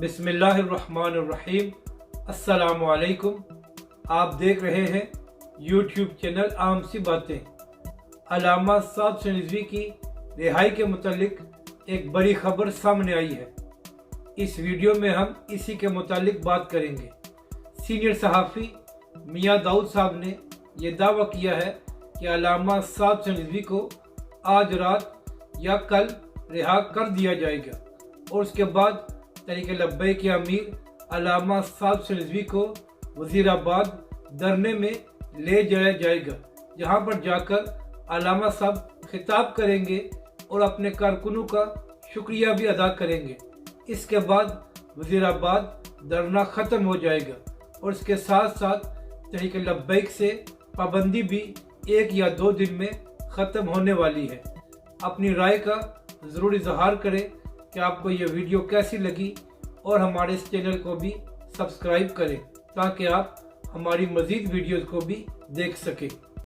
बिस्मिल्लाहिर्रहमानिर्रहीम। अस्सलामु अलैकुम। आप देख रहे हैं यूट्यूब चैनल आम सी बातें। अल्लामा साद रिजवी की रिहाई के मुतालिक एक बड़ी खबर सामने आई है। इस वीडियो में हम इसी के मुतालिक बात करेंगे। सीनियर सहाफ़ी मियां दाऊद साहब ने यह दावा किया है कि अल्लामा साद रिजवी को आज रात या कल रिहा कर दिया जाएगा और उसके बाद तहरीक लब्बैक के अमीर अल्लामा साद रिजवी को वज़ीराबाद धरने में ले जाया जाएगा, जहां पर जाकर अल्लामा साहब खिताब करेंगे और अपने कारकुनों का शुक्रिया भी अदा करेंगे। इसके बाद वज़ीराबाद धरना ख़त्म हो जाएगा और इसके साथ साथ तहरीक लब्बैक से पाबंदी भी 1 या 2 दिन में ख़त्म होने वाली है। अपनी राय का ज़रूर इजहार करें कि आपको ये वीडियो कैसी लगी और हमारे इस चैनल को भी सब्सक्राइब करें ताकि आप हमारी मज़ीद वीडियोज़ को भी देख सकें।